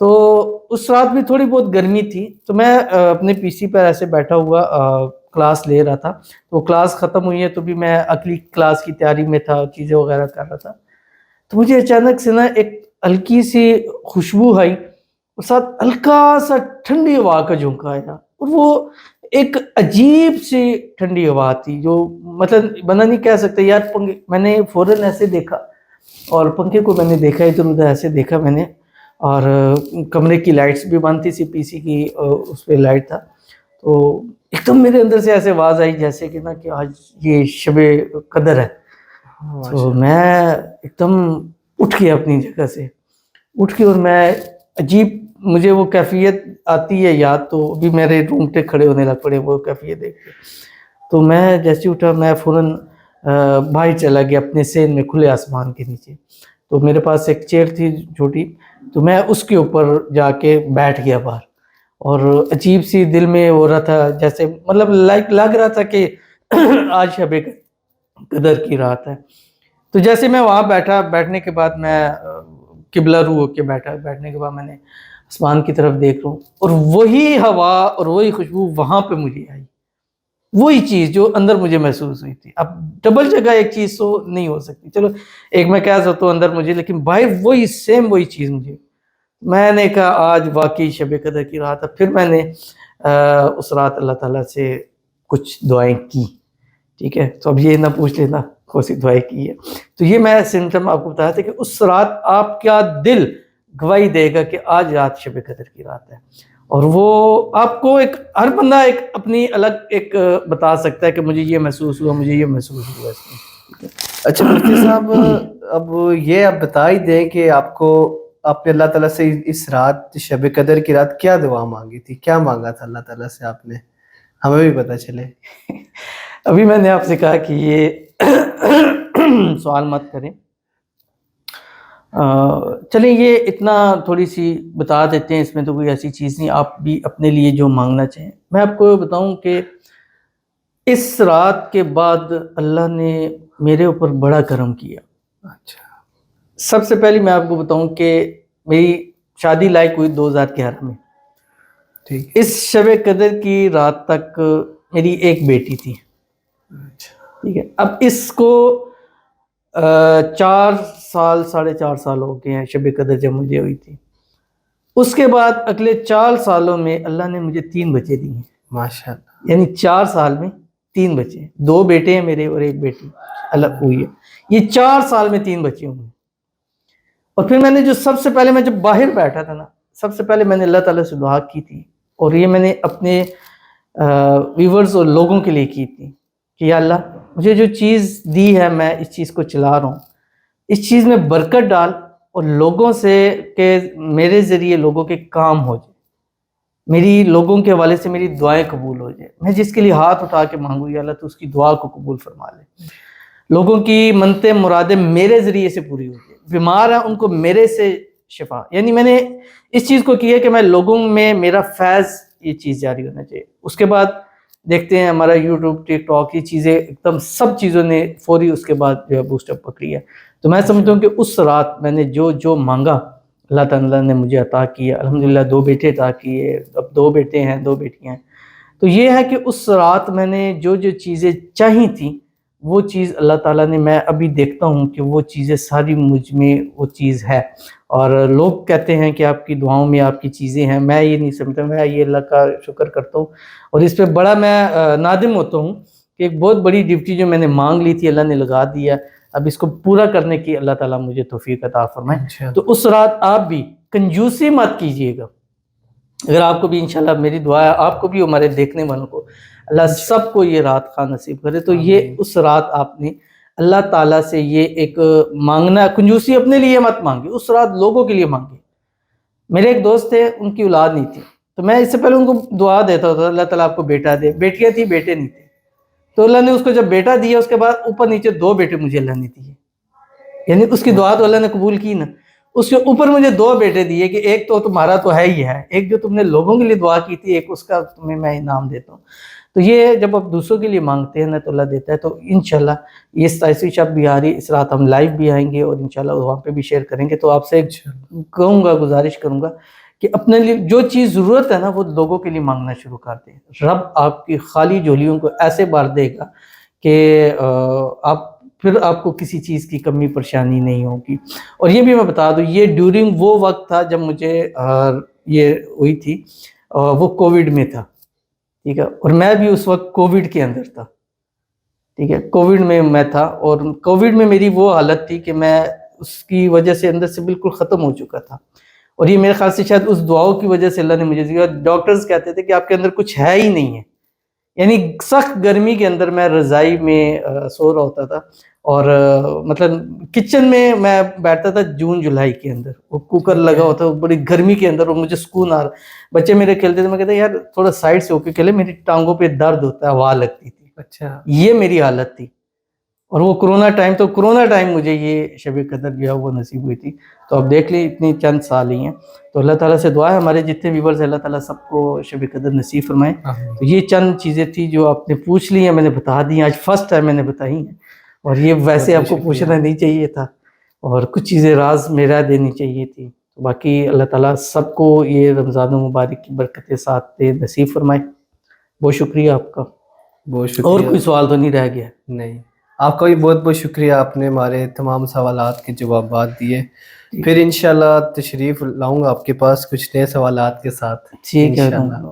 تو اس رات بھی تھوڑی بہت گرمی تھی، تو میں اپنے پی سی پر ایسے بیٹھا ہوا کلاس لے رہا تھا. تو کلاس ختم ہوئی ہے تو بھی میں اگلی کلاس کی تیاری میں تھا، چیزیں وغیرہ کر رہا تھا. تو مجھے اچانک سے نا ایک ہلکی سی خوشبو آئی اور ساتھ ہلکا سا ٹھنڈی ہوا کا جھونکا آیا، اور وہ ایک عجیب سی ٹھنڈی ہوا تھی جو مطلب بندہ نہیں کہہ سکتا یار. میں نے فوراً ایسے دیکھا اور پنکھے کو میں نے دیکھا ادھر ادھر ایسے دیکھا میں نے، اور کمرے کی لائٹس بھی بند تھی، پی سی کی اس پہ لائٹ تھا. تو ایک دم میرے اندر سے ایسے آواز آئی جیسے کہ نا کہ آج یہ شب قدر ہے. تو میں ایک دم اٹھ گیا اپنی جگہ سے، اٹھ کے، اور میں عجیب مجھے وہ کیفیت آتی ہے یاد، تو ابھی میرے رونگٹے کھڑے ہونے لگ پڑے وہ کیفیت دیکھ کے. تو میں جیسے اٹھا میں فوراً باہر چلا گیا اپنے سین میں کھلے آسمان کے نیچے. تو میرے پاس ایک چیئر تھی چھوٹی، تو میں اس کے اوپر جا کے بیٹھ گیا باہر، اور عجیب سی دل میں ہو رہا تھا جیسے مطلب لگ رہا تھا کہ آج شب قدر کی رات ہے. تو جیسے میں وہاں بیٹھا، بیٹھنے کے بعد میں قبلہ رو ہو کے بیٹھا، بیٹھنے کے بعد میں نے آسمان کی طرف دیکھ رہا ہوں، اور وہی ہوا اور وہی خوشبو وہاں پہ مجھے آئی، وہی چیز جو اندر مجھے محسوس ہوئی تھی. اب ڈبل جگہ ایک چیز تو نہیں ہو سکتی، چلو ایک میں کہہ سکتا ہوں اندر مجھے، لیکن باہر وہی سیم وہی چیز مجھے. میں نے کہا آج واقعی شب قدر کی رات ہے. پھر میں نے اس رات اللہ تعالیٰ سے کچھ دعائیں کی. ٹھیک ہے، تو اب یہ نہ پوچھ لینا کون سی دعائیں کی ہے. تو یہ میں سمٹم آپ کو بتایا تھا کہ اس رات آپ کا دل گواہی دے گا کہ آج رات شب قدر کی رات ہے. اور وہ آپ کو ایک ہر بندہ ایک اپنی الگ ایک بتا سکتا ہے کہ مجھے یہ محسوس ہوا، مجھے یہ محسوس ہوا اس میں. اچھا مفتی صاحب، اب یہ آپ بتا ہی دیں کہ آپ نے اللہ تعالیٰ سے اس رات شب قدر کی رات کیا دعا مانگی تھی، کیا مانگا تھا اللہ تعالیٰ سے آپ نے، ہمیں بھی پتہ چلے. ابھی میں نے آپ سے کہا کہ یہ سوال مت کریں. چلیں یہ اتنا تھوڑی سی بتا دیتے ہیں، اس میں تو کوئی ایسی چیز نہیں، آپ بھی اپنے لیے جو مانگنا چاہیں. میں آپ کو بتاؤں کہ اس رات کے بعد اللہ نے میرے اوپر بڑا کرم کیا. اچھا. سب سے پہلے میں آپ کو بتاؤں کہ میری شادی لائق ہوئی 2011 میں. ٹھیک. اس شب قدر کی رات تک میری ایک بیٹی تھی. اچھا. ٹھیک ہے، اب اس کو 4 سال 4.5 سال ہو گئے ہیں شب قدر جب مجھے ہوئی تھی. اس کے بعد اگلے 4 سالوں میں اللہ نے مجھے 3 بچے دیے ہیں. ماشاء اللہ. یعنی 4 سال میں 3 بچے، 2 بیٹے ہیں میرے اور ایک بیٹی الگ ہوئی ہے. یہ 4 سال میں 3 بچے ہوئے. اور پھر میں نے جو سب سے پہلے میں جب باہر بیٹھا تھا نا، سب سے پہلے میں نے اللہ تعالیٰ سے دعا کی تھی، اور یہ میں نے اپنے ویورز اور لوگوں کے لیے کی تھی کہ یا اللہ مجھے جو چیز دی ہے میں اس چیز کو چلا رہا ہوں، اس چیز میں برکت ڈال، اور لوگوں سے کہ میرے ذریعے لوگوں کے کام ہو جائے، میری لوگوں کے حوالے سے میری دعائیں قبول ہو جائے. میں جس کے لیے ہاتھ اٹھا کے مانگوں یا اللہ تو اس کی دعا کو قبول فرما لے. لوگوں کی منتیں مرادیں میرے ذریعے سے پوری ہو جائے، بیمار ہیں ان کو میرے سے شفا. یعنی میں نے اس چیز کو کیا کہ میں لوگوں میں میرا فیض یہ چیز جاری ہونا چاہیے. اس کے بعد دیکھتے ہیں ہمارا یوٹیوب ٹک ٹاک یہ چیزیں ایک دم سب چیزوں نے فوری اس کے بعد جو ہے بوسٹ اپ پکڑی ہے. تو میں سمجھتا ہوں کہ اس رات میں نے جو مانگا اللہ تعالیٰ نے مجھے عطا کیا. الحمدللہ 2 بیٹے عطا کیے، اب 2 بیٹے ہیں 2 بیٹیاں ہیں. تو یہ ہے کہ اس رات میں نے جو چیزیں چاہی تھیں وہ چیز اللہ تعالیٰ نے، میں ابھی دیکھتا ہوں کہ وہ چیزیں ساری مجھ میں وہ چیز ہے. اور لوگ کہتے ہیں کہ آپ کی دعاؤں میں آپ کی چیزیں ہیں، میں یہ نہیں سمجھتا. میں یہ اللہ کا شکر کرتا ہوں اور اس پہ بڑا میں نادم ہوتا ہوں کہ ایک بہت بڑی ڈیوٹی جو میں نے مانگ لی تھی اللہ نے لگا دیا. اب اس کو پورا کرنے کی اللہ تعالیٰ مجھے توفیق عطا فرمائے. تو اس رات آپ بھی کنجوسی مت کیجیے گا. اگر آپ کو بھی انشاءاللہ میری دعا ہے آپ کو بھی ہمارے دیکھنے والوں کو اللہ سب کو یہ رات خواہ نصیب کرے. تو یہ اس رات آپ نے اللہ تعالیٰ سے یہ ایک مانگنا، کنجوسی اپنے لیے مت مانگے، اس رات لوگوں کے لیے مانگے. میرے ایک دوست تھے، ان کی اولاد نہیں تھی، تو میں اس سے پہلے ان کو دعا دیتا ہوتا اللہ تعالیٰ آپ کو بیٹا دے. بیٹیاں تھیں بیٹے نہیں تھے، تو اللہ نے اس کو جب بیٹا دیا اس کے بعد اوپر نیچے 2 بیٹے مجھے اللہ نے دیے. یعنی اس کی دعا تو اللہ نے قبول کی نا. اس کے اوپر مجھے 2 بیٹے دیے کہ ایک تو تمہارا تو ہے ہی ہے، ایک جو تم نے لوگوں کے لیے دعا کی تھی ایک اس کا تمہیں میں انعام دیتا ہوں. تو یہ جب آپ دوسروں کے لیے مانگتے ہیں نا تو اللہ دیتا ہے. تو انشاءاللہ یہ 27 شب بھی آ رہی، اس رات ہم لائیو بھی آئیں گے اور انشاءاللہ وہاں پہ بھی شیئر کریں گے. تو آپ سے کہوں گا، گزارش کروں گا کہ اپنے لیے جو چیز ضرورت ہے نا وہ لوگوں کے لیے مانگنا شروع کر دیں. رب آپ کی خالی جھولیوں کو ایسے بھر دے گا کہ آپ کو کسی چیز کی کمی پریشانی نہیں ہوگی. اور یہ بھی میں بتا دوں، یہ ڈیورنگ وہ وقت تھا جب مجھے یہ ہوئی تھی، وہ کووڈ میں تھا، ٹھیک ہے، اور میں بھی اس وقت کووڈ کے اندر تھا، ٹھیک ہے، کووڈ میں تھا. اور کووڈ میں میری وہ حالت تھی کہ میں اس کی وجہ سے اندر سے بالکل ختم ہو چکا تھا. اور یہ میرے خیال سے شاید اس دعاؤں کی وجہ سے اللہ نے مجھے دیا. ڈاکٹرز کہتے تھے کہ آپ کے اندر کچھ ہے ہی نہیں ہے. یعنی سخت گرمی کے اندر میں رضائی میں سو رہا ہوتا تھا، اور مطلب کچن میں بیٹھتا تھا جون جولائی کے اندر، وہ کوکر لگا ہوتا تھا بڑی گرمی کے اندر، اور مجھے سکون آ رہا. بچے میرے کھیلتے تھے، میں کہتا یار تھوڑا سائڈ سے ہو کے کھیلے، میری ٹانگوں پہ درد ہوتا ہے، ہوا لگتی تھی. اچھا، یہ میری حالت تھی. اور وہ کرونا ٹائم مجھے یہ شب قدر جو ہے وہ نصیب ہوئی تھی. تو اب دیکھ لیں اتنی چند سال ہی ہیں. تو اللہ تعالیٰ سے دعا ہے ہمارے جتنے ویورز ہیں اللہ تعالیٰ سب کو شب قدر نصیب فرمائے. تو یہ چند چیزیں تھی جو آپ نے پوچھ لی ہیں، میں نے بتا دی ہیں، آج فرسٹ ٹائم میں نے بتائی ہیں. اور یہ ویسے آپ کو پوچھنا نہیں چاہیے تھا، اور کچھ چیزیں راز میں رہ دینی چاہیے تھی. تو باقی اللہ تعالیٰ سب کو یہ رمضان المبارک کی برکتیں ساتھ دے نصیب فرمائے. بہت شکریہ آپ کا. بہت شکریہ. اور کوئی سوال تو نہیں رہ گیا؟ نہیں، آپ کا بھی بہت بہت شکریہ، آپ نے ہمارے تمام سوالات کے جوابات دیے. پھر انشاءاللہ تشریف لاؤں گا آپ کے پاس کچھ نئے سوالات کے ساتھ. ٹھیک ہے. انشاءاللہ.